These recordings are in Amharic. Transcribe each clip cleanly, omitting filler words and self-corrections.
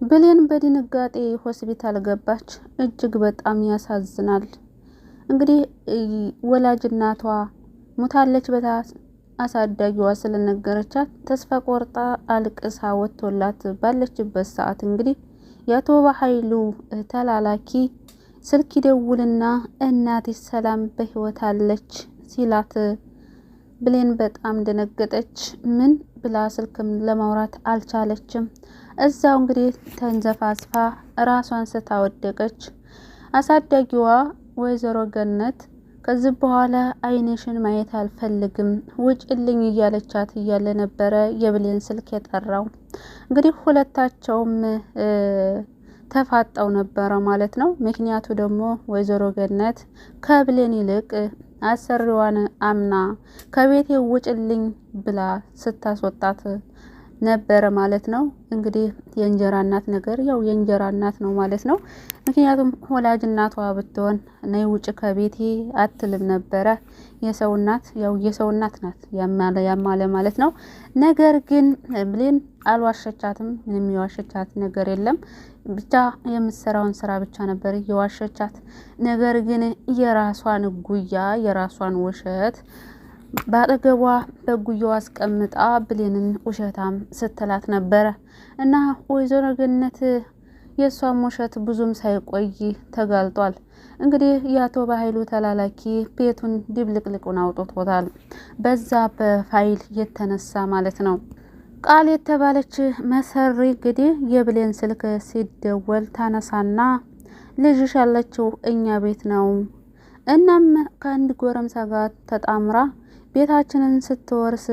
ብሌን በድንጋጤ ሆስፒታል ገባች። እጅግ በጣም ያሳዝናል። እንግዲህ ወላጅ እናቷ ሙታለች በታ አሳዳጊዋ ስለነገረቻት ተስፋ ቆርጣ አልቅሳ ወጥቶላት ባለችበት ሰዓት እንግዲህ የአቶ በኃይሉ ተላላኪ ስልክ ይደውልና እናቴ ሰላም በህይወት አለች ሲላት ብሌን በጣም ደነገጠች። ምን ብላ ስልክም ለማውራት አልቻለችም። እዛው እንግዲህ ተንዘፋስፋ ራሷን ስታወደቀች አሳዳጊዋ ወይዘሮ ገነት ከዚህ በኋላ አይንሽን ማየት አልፈልግም ውጭልኝ እያለቻት እያለ ነበረ የብሌን ስልክ የጠራው። እንግዲህ ሁለታቸውም ተፋጠው ነበረ ማለት ነው። ምክንያቱ ደግሞ ወይዘሮ ገነት ከብሌን ይልቅ አሰሪዋን አምና ከቤቴ ውጭልኝ ብላ ስታስወጣት ነበረ ማለት ነው። እንግዲህ የእንጀራ እናት ነገር ያው የእንጀራ እናት ነው ማለት ነው። ምክንያቱም ወላጅ እናቷ ብትሆን ነይ ውጭ ከቤቴ አትልም ነበረ። የሰው እናት ያው የሰው እናት ናት ያማለ ማለት ነው። ነገር ግን ብሌን አልዋሸቻትም። ምንም የዋሸቻት ነገር የለም። ብቻ የምትሰራውን ስራ ብቻ ነበር የዋሸቻት። ነገር ግን የራሷን ጉያ የራሷን ውሸት ባጠገቧ በጉያዋ አስቀምጣ ብሌንን ውሸታም ስትላት ነበረ እና ወይዘሮ ገነት የሷም ውሸት ብዙም ሳይቆይ ተጋልጧል። እንግዲህ የአቶ በኃይሉ ተላላኪ ቤቱን ድብልቅልቁን አውጥቶታል። በዛ በፋይል የተነሳ ማለት ነው። ቃል የተባለች መሰሪ እንግዲህ የብሌን ስልክ ሲደወል ታነሳና ልጅሽ ያለችው እኛ ቤት ነው። እናም ከአንድ ጎረምሳ ጋር ተጣምራ ቤታችንን ስትወርስ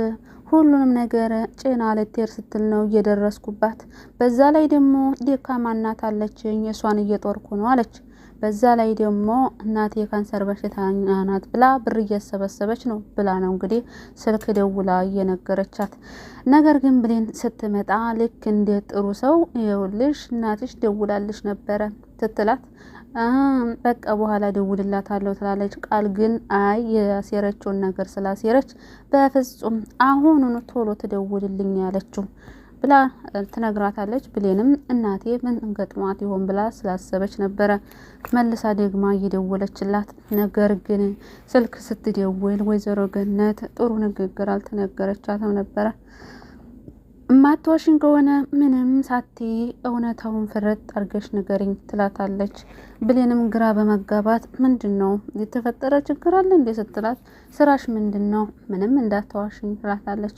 ሁሉንም ነገር ጭና ልትሄድ ስትል ነው እየደረስኩባት። በዛ ላይ ደግሞ ደካማ እናት አለችኝ እሷን እየጦርኩ ነው አለች። በዛ ላይ ደግሞ እናቴ የካንሰር በሽተኛ ናት ብላ ብር እየሰበሰበች ነው ብላ ነው እንግዲህ ስልክ ደውላ እየነገረቻት። ነገር ግን ብሌን ስትመጣ ልክ እንደ ጥሩ ሰው ይኸውልሽ እናትሽ ደውላልሽ ነበረ ስትላት በቃ በኋላ ደውልላታለሁ ትላለች። ቃል ግን አይ ያሴረችውን ነገር ስላሴረች በፍጹም አሁኑኑ ቶሎ ትደውልልኝ ያለችው ብላ ትነግራታለች። ብሌንም እናቴ ምን እንገጥሟት ይሆን ብላ ስላሰበች ነበረ መልሳ ደግማ እየደወለችላት። ነገር ግን ስልክ ስትደውል ወይዘሮ ገነት ጥሩ ንግግር አልተነገረቻትም ነበረ። ማትዋሽን ከሆነ ምንም ሳትይ እውነታውን ፍርጥ አርገሽ ንገሪኝ ትላታለች። ብሌንም ግራ በመጋባት ምንድነው የተፈጠረ ችግር አለ እንዴ ስትላት ስራሽ ምንድነው? ምንም እንዳትዋሽኝ ትላታለች።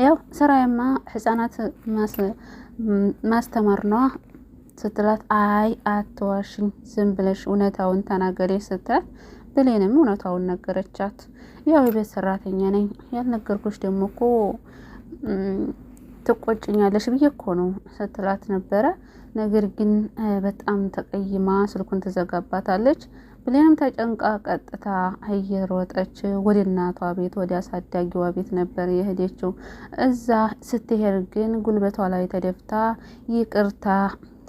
ያው ስራዬማ ህፃናት ማስተማር ነው ስትላት አይ አትዋሽኝ ዝም ብለሽ እውነታውን ተናገሪ ስትላት ብሌንም እውነታውን ነገረቻት። ያው የቤት ሰራተኛ ነኝ ያልነገርኩሽ ደግሞ እኮ ትቆጭኛለሽ ብዬ እኮ ነው ስትላት ነበረ። ነገር ግን በጣም ተቀይማ ስልኩን ትዘጋባታለች። ብሌንም ተጨንቃ ቀጥታ እየሮጠች ወደ እናቷ ቤት ወደ አሳዳጊዋ ቤት ነበር የሄደችው። እዛ ስትሄድ ግን ጉልበቷ ላይ ተደፍታ ይቅርታ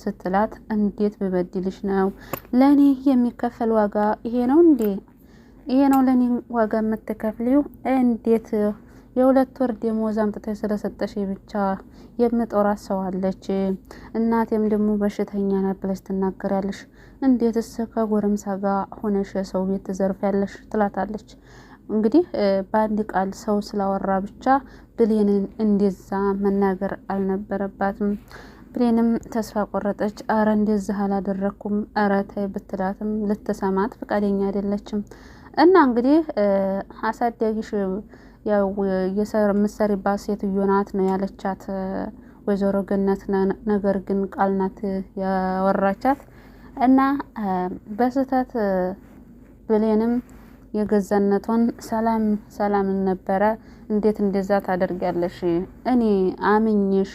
ስትላት እንዴት ብበድልሽ ነው ለኔ የሚከፈል ዋጋ ይሄ ነው እንዴ? ይሄ ነው ለኔ ዋጋ የምትከፍሊው? እንዴት የሁለት ወር ደሞዝ አምጥተሽ ስለሰጠሽ ብቻ የምጦራት ሰው አለች። እናቴም ደግሞ በሽተኛ ናት ብለሽ ትናገሪያለሽ። እንዴትስ ከጎረምሳ ጋር ሆነሽ ሰው ቤት ትዘርፊያለሽ? ትላታለች። እንግዲህ በአንድ ቃል ሰው ስላወራ ብቻ ብሌንን እንደዛ መናገር አልነበረባትም። ብሌንም ተስፋ ቆረጠች። አረ እንደዚህ አላደረኩም አረ ተይ ብትላትም ልትሰማት ፈቃደኛ አይደለችም። እና እንግዲህ አሳዳጊሽ ያው የምትሰሪባት ሴትዮ ናት ነው ያለቻት ወይዘሮ ገነት። ነገር ግን ቃል ናት ያወራቻት እና በስህተት ብሌንም የገዛነቷን ሰላምን ነበረ እንዴት እንደዛ ታደርጊያለሽ? እኔ አምኜሽ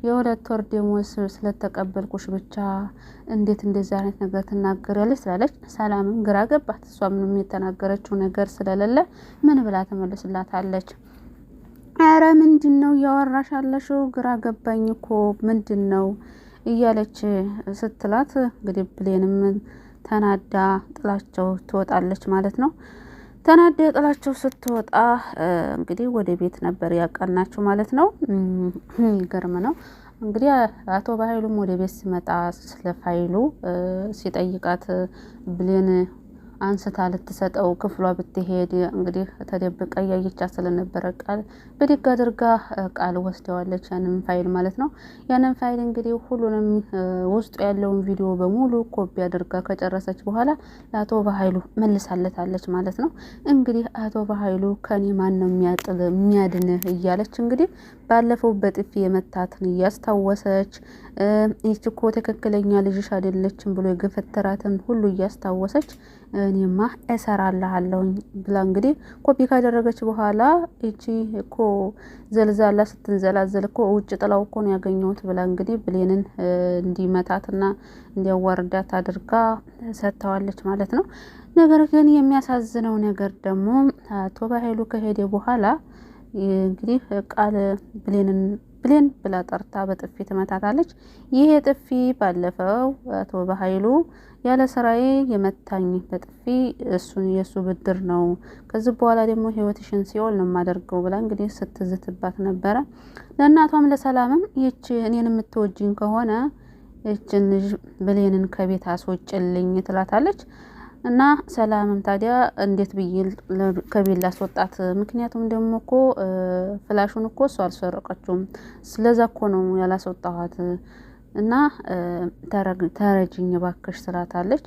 የሁለት ወር ደሞዝ ስለተቀበልኩሽ ብቻ እንዴት እንደዛ አይነት ነገር ትናገሪያለሽ? ስላለች ሰላምም ግራ ገባት። እሷ ምንም የተናገረችው ነገር ስለሌለ ምን ብላ ተመልስላታለች? አረ ምንድነው እያወራሽ ያለሽው? ግራ ገባኝ እኮ ምንድነው እያለች ስትላት እንግዲህ ብሌንም ተናዳ ጥላቸው ትወጣለች ማለት ነው። ተናዳ ጥላቸው ስትወጣ እንግዲህ ወደ ቤት ነበር ያቀናቸው ማለት ነው። ይገርም ነው። እንግዲህ አቶ በኃይሉም ወደ ቤት ሲመጣ ስለ ፋይሉ ሲጠይቃት ብሌን አንስታ ልትሰጠው ክፍሏ ብትሄድ እንግዲህ ተደብቃ እያየቻት ስለነበረ ቃል ብድግ አድርጋ ቃል ወስደዋለች። ያንን ፋይል ማለት ነው። ያንን ፋይል እንግዲህ ሁሉንም ውስጡ ያለውን ቪዲዮ በሙሉ ኮፒ አድርጋ ከጨረሰች በኋላ ለአቶ በኃይሉ መልሳለታለች ማለት ነው። እንግዲህ አቶ በኃይሉ ከኔ ማን ነው የሚያድንህ እያለች እንግዲህ ባለፈው በጥፊ የመታትን እያስታወሰች ይህች እኮ ትክክለኛ ልጅሽ አይደለችም ብሎ የገፈተራትን ሁሉ እያስታወሰች እኔማ እሰራልሃለሁኝ ብላ እንግዲህ ኮፒ ካደረገች በኋላ ይቺ እኮ ዘልዛላ ስትንዘላዘል እኮ ውጭ ጥላው እኮ ነው ያገኘሁት ብላ እንግዲህ ብሌንን እንዲመታትና እንዲያዋርዳት አድርጋ ሰጥተዋለች ማለት ነው። ነገር ግን የሚያሳዝነው ነገር ደግሞ አቶ በኃይሉ ከሄደ በኋላ እንግዲህ ቃል ብሌን ብላ ጠርታ በጥፊ ትመታታለች። ይሄ ጥፊ ባለፈው አቶ በኃይሉ ያለ ስራዬ የመታኝ በጥፊ የእሱ ብድር ነው፣ ከዚህ በኋላ ደግሞ ህይወትሽን ሲኦል ነው የማደርገው ብላ እንግዲህ ስትዝትባት ነበረ። ለእናቷም ለሰላምም ይች እኔን የምትወጂኝ ከሆነ ይችን ልጅ ብሌንን ከቤት አስወጭልኝ ትላታለች። እና ሰላምም ታዲያ እንዴት ብዬ ከቤት ላስወጣት? ምክንያቱም ደግሞ እኮ ፍላሹን እኮ እሷ አልሰረቀችውም፣ ስለዛ እኮ ነው ያላስወጣኋት እና ተረጅኝ ባክሽ ትላታለች።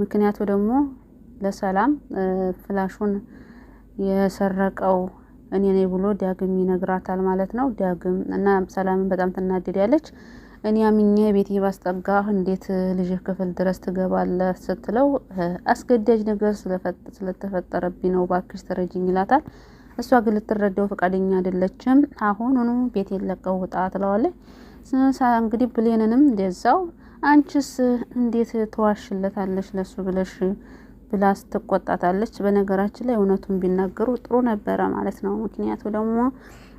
ምክንያቱ ደግሞ ለሰላም ፍላሹን የሰረቀው እኔ ነኝ ብሎ ዳግም ይነግራታል ማለት ነው። ዳግም እና ሰላምን በጣም ትናደዳለች። እኔ አምኜ ቤቴ ባስጠጋህ እንዴት ልጅህ ክፍል ድረስ ትገባለህ ስትለው አስገዳጅ ነገር ስለተፈጠረብኝ ነው ባክሽ ተረጅኝ ይላታል። እሷ ግን ልትረዳው ፈቃደኛ አይደለችም። አሁኑኑ ቤቴን ለቀው ውጣ ትለዋለች። እንግዲህ ብሌንንም እንደዛው አንቺስ እንዴት ተዋሽለታለች ለሱ ብለሽ ብላ ስትቆጣታለች። በነገራችን ላይ እውነቱን ቢናገሩ ጥሩ ነበረ ማለት ነው። ምክንያቱ ደግሞ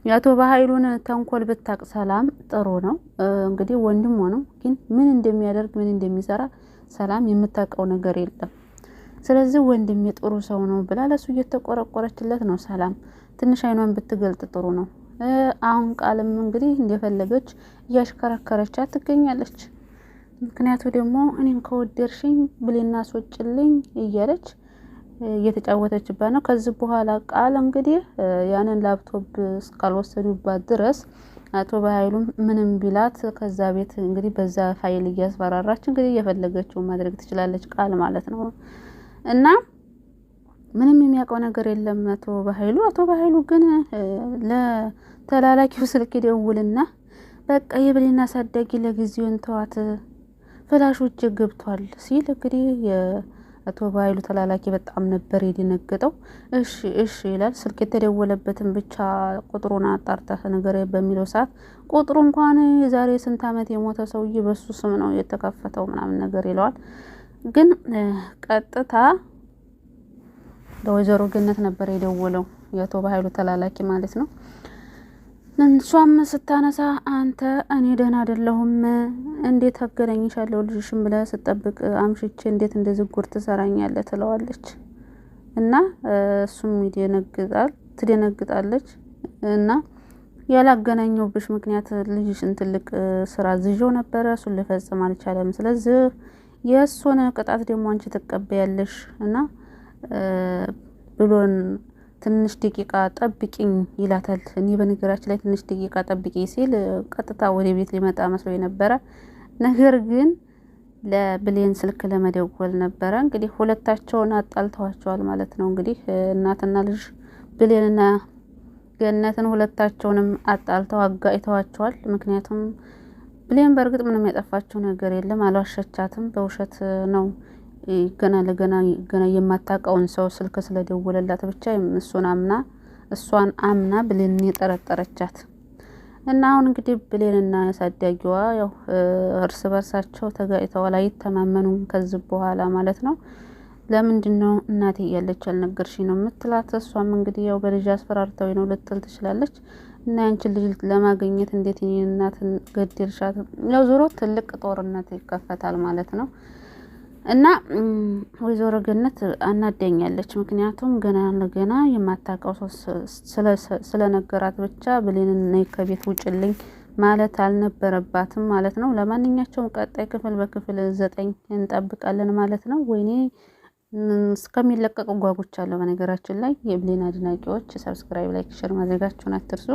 የአቶ በኃይሉን ተንኮል ብታቅ ሰላም ጥሩ ነው። እንግዲህ ወንድም ሆነው ግን ምን እንደሚያደርግ ምን እንደሚሰራ ሰላም የምታውቀው ነገር የለም። ስለዚህ ወንድም የጥሩ ሰው ነው ብላ ለሱ እየተቆረቆረችለት ነው። ሰላም ትንሽ አይኗን ብትገልጥ ጥሩ ነው። አሁን ቃልም እንግዲህ እንደፈለገች እያሽከረከረቻት ትገኛለች። ምክንያቱ ደግሞ እኔን ከወደድሽኝ ብሌን አስወጭልኝ እያለች እየተጫወተችባት ነው። ከዚህ በኋላ ቃል እንግዲህ ያንን ላፕቶፕ እስካልወሰዱባት ድረስ አቶ በኃይሉም ምንም ቢላት ከዛ ቤት እንግዲህ በዛ ፋይል እያስፈራራች እንግዲህ እየፈለገችውን ማድረግ ትችላለች ቃል ማለት ነው። እና ምንም የሚያውቀው ነገር የለም አቶ በኃይሉ ግን ለተላላኪው ስልክ ይደውልና በቃ የብሌን አሳዳጊ ለጊዜው እንተዋት ፍላሹ እጅ ገብቷል ሲል እንግዲህ አቶ በኃይሉ ተላላኪ በጣም ነበር የደነገጠው። እሺ ይላል። ስልክ የተደወለበትን ብቻ ቁጥሩን አጣርተህ ነገር በሚለው ሰዓት ቁጥሩ እንኳን የዛሬ ስንት ዓመት የሞተ ሰውዬ በሱ ስም ነው የተከፈተው ምናምን ነገር ይለዋል። ግን ቀጥታ ለወይዘሮ ገነት ነበር የደወለው የአቶ በኃይሉ ተላላኪ ማለት ነው። እሷም ስታነሳ አንተ እኔ ደህና አይደለሁም እንዴት አገናኝሻለሁ ልጅሽም ብለህ ስጠብቅ አምሽቼ እንዴት እንደዚህ ጉር ትሰራኛለህ ትለዋለች። እና እሱም ትደነግጣለች። እና ያላገናኘሁብሽ ምክንያት ልጅሽን ትልቅ ስራ ዝዤው ነበረ እሱን ልፈጽም አልቻለም። ስለዚህ የእሱን ቅጣት ደግሞ አንቺ ትቀበያለሽ እና ብሎን ትንሽ ደቂቃ ጠብቂኝ ይላታል። እኔ በነገራችን ላይ ትንሽ ደቂቃ ጠብቂ ሲል ቀጥታ ወደ ቤት ሊመጣ መስሎ የነበረ ነገር ግን ለብሌን ስልክ ለመደወል ነበረ። እንግዲህ ሁለታቸውን አጣልተዋቸዋል ማለት ነው። እንግዲህ እናትና ልጅ ብሌንና ገነትን ሁለታቸውንም አጣልተው አጋጭተዋቸዋል። ምክንያቱም ብሌን በእርግጥ ምንም ያጠፋቸው ነገር የለም፣ አልዋሸቻትም፣ በውሸት ነው ገና የማታውቀውን ሰው ስልክ ስለደወለላት ብቻ እሷን አምና ብሌን የጠረጠረቻት እና አሁን እንግዲህ ብሌንና ያሳዳጊዋ ያው እርስ በርሳቸው ተጋጭተዋል፣ አይተማመኑም ከዚህ በኋላ ማለት ነው። ለምንድነው እናቴ እያለች ያልነገርሽኝ ነው የምትላት። እሷም እንግዲህ ያው በልጅ አስፈራርተው ነው ልትል ትችላለች። እና ያንቺን ልጅ ለማግኘት እንዴት እናትን ገደልሻት? ያው ዞሮ ትልቅ ጦርነት ይከፈታል ማለት ነው። እና ወይዘሮ ገነት አናደኛለች። ምክንያቱም ገና የማታውቀው ሰው ስለነገራት ብቻ ብሌንን ነይ ከቤት ውጭልኝ ማለት አልነበረባትም ማለት ነው። ለማንኛቸውም ቀጣይ ክፍል በክፍል 9 እንጠብቃለን ማለት ነው። ወይኔ እስከሚለቀቁ ጓጉቻለሁ። በነገራችን ላይ የብሌን አድናቂዎች ሰብስክራይብ፣ ላይክ፣ ሼር ማድረጋችሁን አትርሱ።